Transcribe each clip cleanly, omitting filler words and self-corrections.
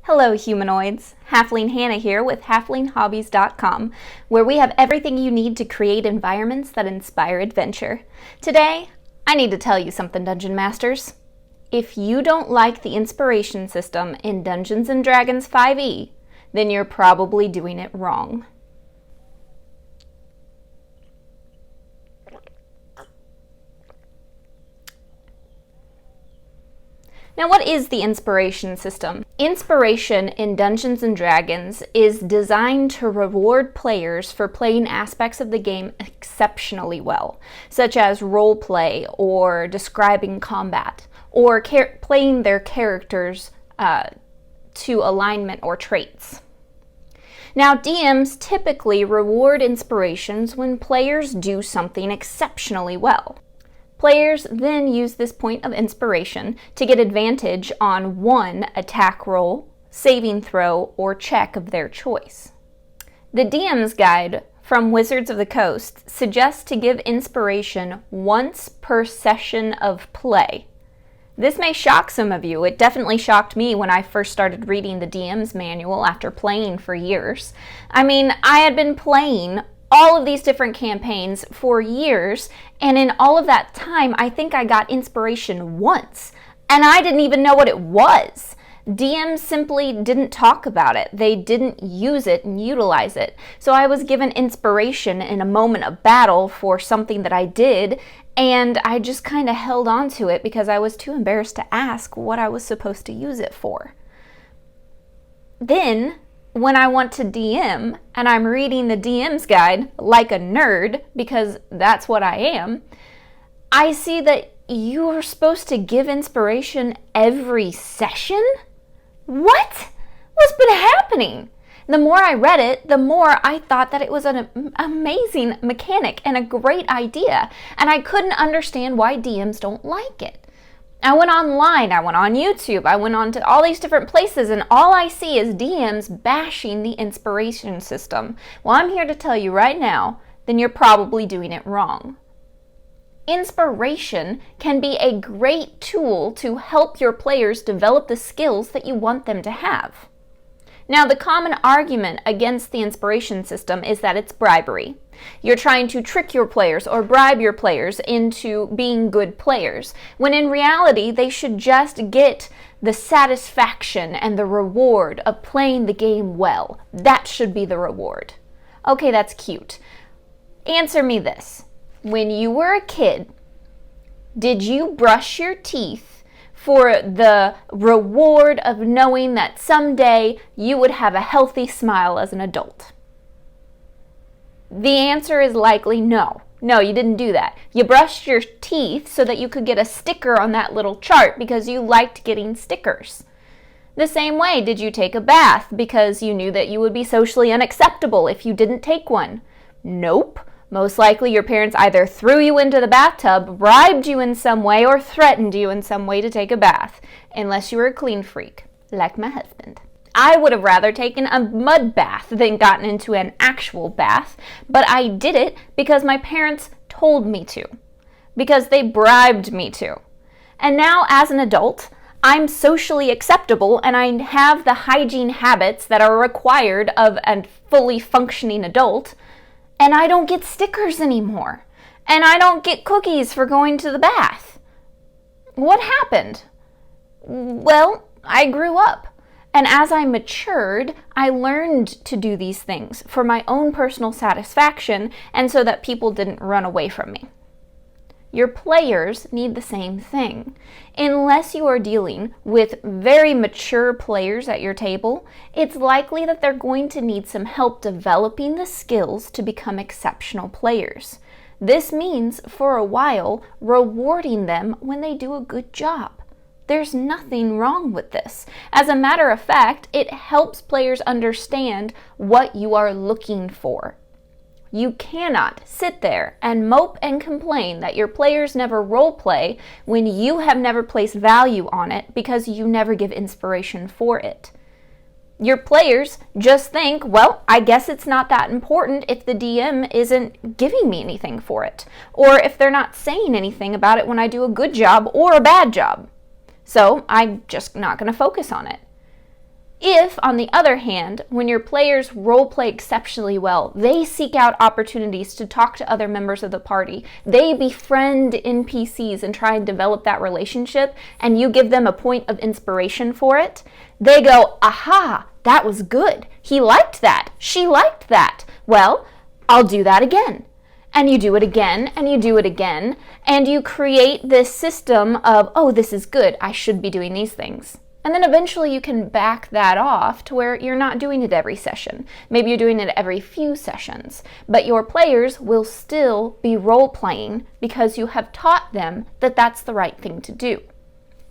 Hello humanoids, Halfling Hannah here with halflinghobbies.com, where we have everything you need to create environments that inspire adventure. Today, I need to tell you something, Dungeon Masters. If you don't like the inspiration system in Dungeons & Dragons 5e, then you're probably doing it wrong. Now, what is the inspiration system? Inspiration in Dungeons & Dragons is designed to reward players for playing aspects of the game exceptionally well, such as roleplay or describing combat, or playing their characters to alignment or traits. Now, DMs typically reward inspirations when players do something exceptionally well. Players then use this point of inspiration to get advantage on one attack roll, saving throw, or check of their choice. The DM's Guide from Wizards of the Coast suggests to give inspiration once per session of play. This may shock some of you. It definitely shocked me when I first started reading the DM's manual after playing for years. I mean, I had been playing all of these different campaigns for years, and in all of that time, I think I got inspiration once, and I didn't even know what it was. DMs simply didn't talk about it. They didn't use it and utilize it. So I was given inspiration in a moment of battle for something that I did, and I just kind of held on to it because I was too embarrassed to ask what I was supposed to use it for. Then, when I want to DM and I'm reading the DM's Guide like a nerd, because that's what I am, I see that you are supposed to give inspiration every session? What? What's been happening? The more I read it, the more I thought that it was an amazing mechanic and a great idea, and I couldn't understand why DMs don't like it. I went online, I went on YouTube, I went on to all these different places, and all I see is DMs bashing the inspiration system. Well, I'm here to tell you right now, then you're probably doing it wrong. Inspiration can be a great tool to help your players develop the skills that you want them to have. Now, the common argument against the inspiration system is that it's bribery. You're trying to trick your players or bribe your players into being good players, when in reality they should just get the satisfaction and the reward of playing the game well. That should be the reward. Okay, that's cute. Answer me this. When you were a kid, did you brush your teeth for the reward of knowing that someday you would have a healthy smile as an adult? The answer is likely no. No, you didn't do that. You brushed your teeth so that you could get a sticker on that little chart because you liked getting stickers. The same way, did you take a bath because you knew that you would be socially unacceptable if you didn't take one? Nope. Most likely your parents either threw you into the bathtub, bribed you in some way, or threatened you in some way to take a bath, unless you were a clean freak, like my husband. I would have rather taken a mud bath than gotten into an actual bath, but I did it because my parents told me to, because they bribed me to. And now, as an adult, I'm socially acceptable and I have the hygiene habits that are required of a fully functioning adult, and I don't get stickers anymore. And I don't get cookies for going to the bath. What happened? Well, I grew up. And as I matured, I learned to do these things for my own personal satisfaction and so that people didn't run away from me. Your players need the same thing. Unless you are dealing with very mature players at your table, it's likely that they're going to need some help developing the skills to become exceptional players. This means, for a while, rewarding them when they do a good job. There's nothing wrong with this. As a matter of fact, it helps players understand what you are looking for. You cannot sit there and mope and complain that your players never roleplay when you have never placed value on it because you never give inspiration for it. Your players just think, well, I guess it's not that important if the DM isn't giving me anything for it, or if they're not saying anything about it when I do a good job or a bad job. So I'm just not going to focus on it. If, on the other hand, when your players role play exceptionally well, they seek out opportunities to talk to other members of the party, they befriend NPCs and try and develop that relationship, and you give them a point of inspiration for it, they go, aha, that was good. He liked that. She liked that. Well, I'll do that again. And you do it again, and you do it again, and you create this system of, oh, this is good. I should be doing these things. And then eventually you can back that off to where you're not doing it every session. Maybe you're doing it every few sessions, but your players will still be role-playing because you have taught them that that's the right thing to do.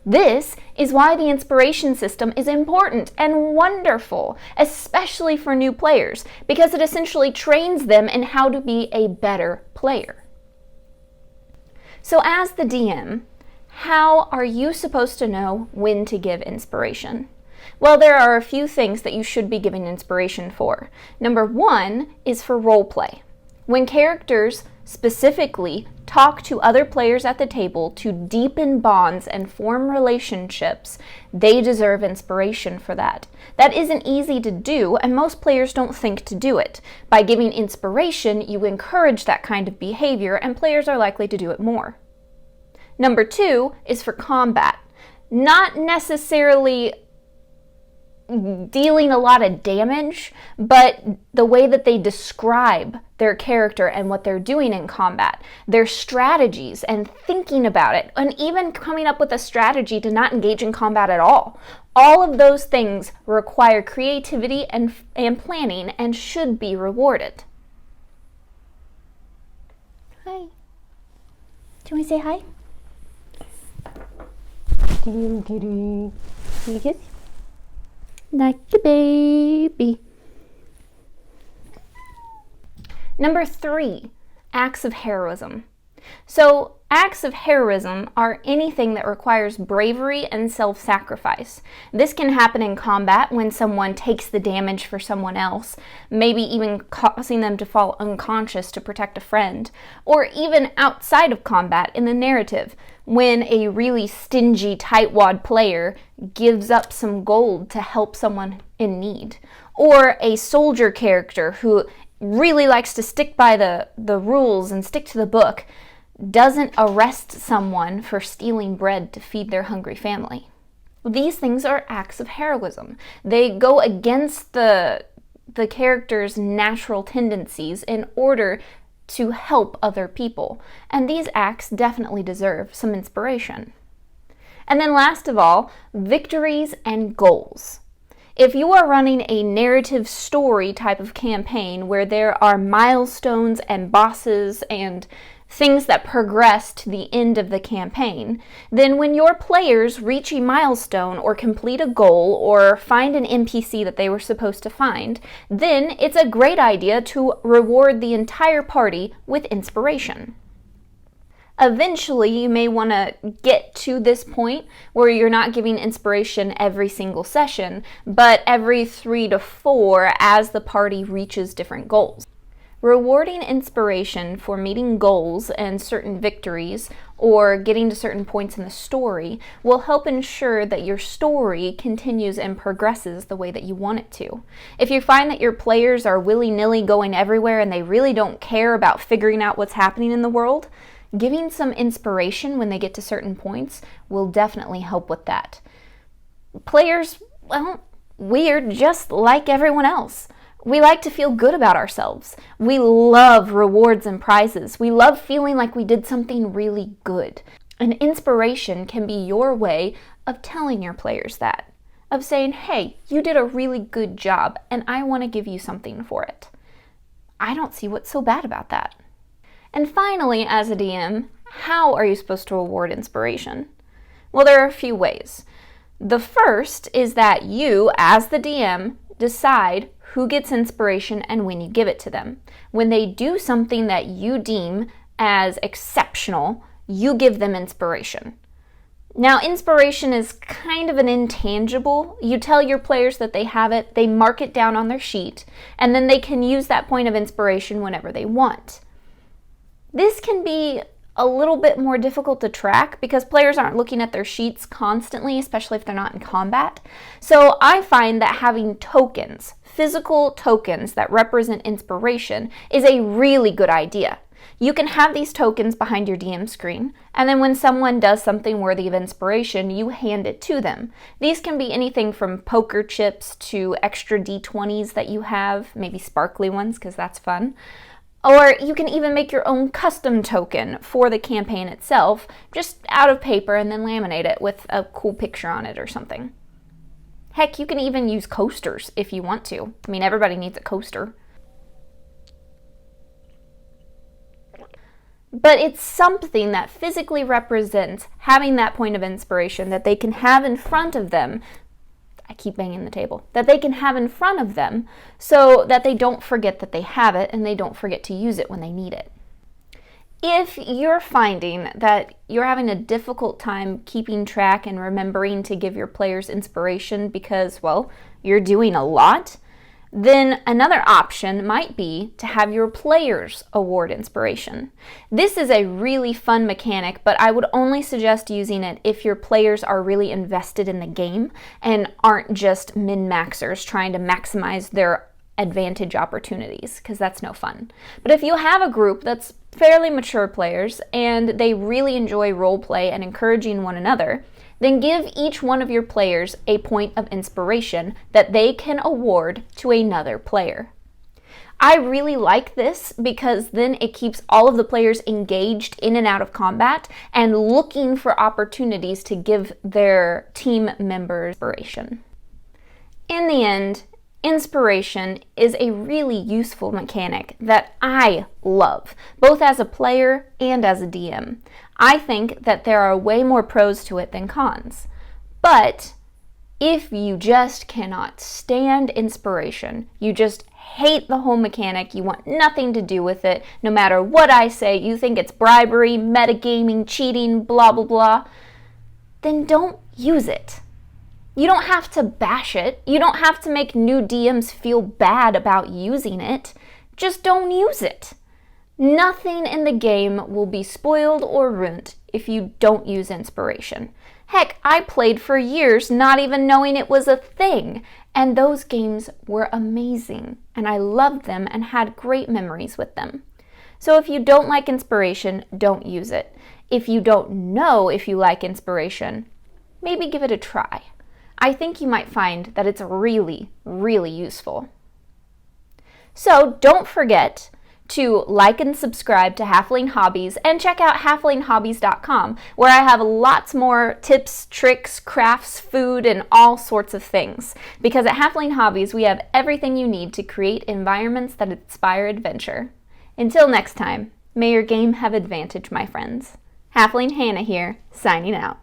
This is why the inspiration system is important and wonderful, especially for new players, because it essentially trains them in how to be a better player. So as the DM, how are you supposed to know when to give inspiration? Well, there are a few things that you should be giving inspiration for. Number one is for role play. When characters specifically talk to other players at the table to deepen bonds and form relationships, they deserve inspiration for that. That isn't easy to do, and most players don't think to do it. By giving inspiration, you encourage that kind of behavior, and players are likely to do it more. Number two is for combat. Not necessarily dealing a lot of damage, but the way that they describe their character and what they're doing in combat, their strategies and thinking about it, and even coming up with a strategy to not engage in combat at all. All of those things require creativity and planning and should be rewarded. Hi. Do you want to say hi? You kiss? Like a baby. Number three, acts of heroism. So acts of heroism are anything that requires bravery and self-sacrifice. This can happen in combat when someone takes the damage for someone else, maybe even causing them to fall unconscious to protect a friend, or even outside of combat in the narrative, when a really stingy tightwad player gives up some gold to help someone in need, or a soldier character who really likes to stick by the rules and stick to the book, doesn't arrest someone for stealing bread to feed their hungry family. These things are acts of heroism. They go against the character's natural tendencies in order to help other people. And these acts definitely deserve some inspiration. And then last of all, victories and goals. If you are running a narrative story type of campaign where there are milestones and bosses and things that progress to the end of the campaign, then when your players reach a milestone or complete a goal or find an NPC that they were supposed to find, then it's a great idea to reward the entire party with inspiration. Eventually, you may want to get to this point where you're not giving inspiration every single session, but every 3 to 4 as the party reaches different goals. Rewarding inspiration for meeting goals and certain victories or getting to certain points in the story will help ensure that your story continues and progresses the way that you want it to. If you find that your players are willy-nilly going everywhere and they really don't care about figuring out what's happening in the world, giving some inspiration when they get to certain points will definitely help with that. Players, well, we're just like everyone else. We like to feel good about ourselves. We love rewards and prizes. We love feeling like we did something really good. And inspiration can be your way of telling your players that, of saying, hey, you did a really good job and I want to give you something for it. I don't see what's so bad about that. And finally, as a DM, how are you supposed to reward inspiration? Well, there are a few ways. The first is that you, as the DM, decide who gets inspiration and when you give it to them. When they do something that you deem as exceptional, you give them inspiration. Now, inspiration is kind of an intangible. You tell your players that they have it, they mark it down on their sheet, and then they can use that point of inspiration whenever they want. This can be a little bit more difficult to track because players aren't looking at their sheets constantly, especially if they're not in combat. So I find that having tokens, physical tokens that represent inspiration, is a really good idea. You can have these tokens behind your DM screen, and then when someone does something worthy of inspiration, you hand it to them. These can be anything from poker chips to extra D20s that you have, maybe sparkly ones because that's fun. Or you can even make your own custom token for the campaign itself, just out of paper, and then laminate it with a cool picture on it or something. Heck, you can even use coasters if you want to. I mean, everybody needs a coaster. But it's something that physically represents having that point of inspiration that they can have in front of them. I keep banging the table. That they can have in front of them so that they don't forget that they have it and they don't forget to use it when they need it. If you're finding that you're having a difficult time keeping track and remembering to give your players inspiration because, well, you're doing a lot, then another option might be to have your players award inspiration. This is a really fun mechanic, but I would only suggest using it if your players are really invested in the game and aren't just min-maxers trying to maximize their advantage opportunities, because that's no fun. But if you have a group that's fairly mature players and they really enjoy roleplay and encouraging one another, then give each one of your players a point of inspiration that they can award to another player. I really like this because then it keeps all of the players engaged in and out of combat and looking for opportunities to give their team members inspiration. In the end, inspiration is a really useful mechanic that I love, both as a player and as a DM. I think that there are way more pros to it than cons. But if you just cannot stand inspiration, you just hate the whole mechanic, you want nothing to do with it, no matter what I say, you think it's bribery, metagaming, cheating, blah, blah, blah, then don't use it. You don't have to bash it. You don't have to make new DMs feel bad about using it. Just don't use it. Nothing in the game will be spoiled or ruined if you don't use inspiration. Heck, I played for years not even knowing it was a thing, and those games were amazing, and I loved them and had great memories with them. So if you don't like inspiration, don't use it. If you don't know if you like inspiration, maybe give it a try. I think you might find that it's really, really useful. So don't forget to like and subscribe to Halfling Hobbies and check out halflinghobbies.com, where I have lots more tips, tricks, crafts, food, and all sorts of things. Because at Halfling Hobbies, we have everything you need to create environments that inspire adventure. Until next time, may your game have advantage, my friends. Halfling Hannah here, signing out.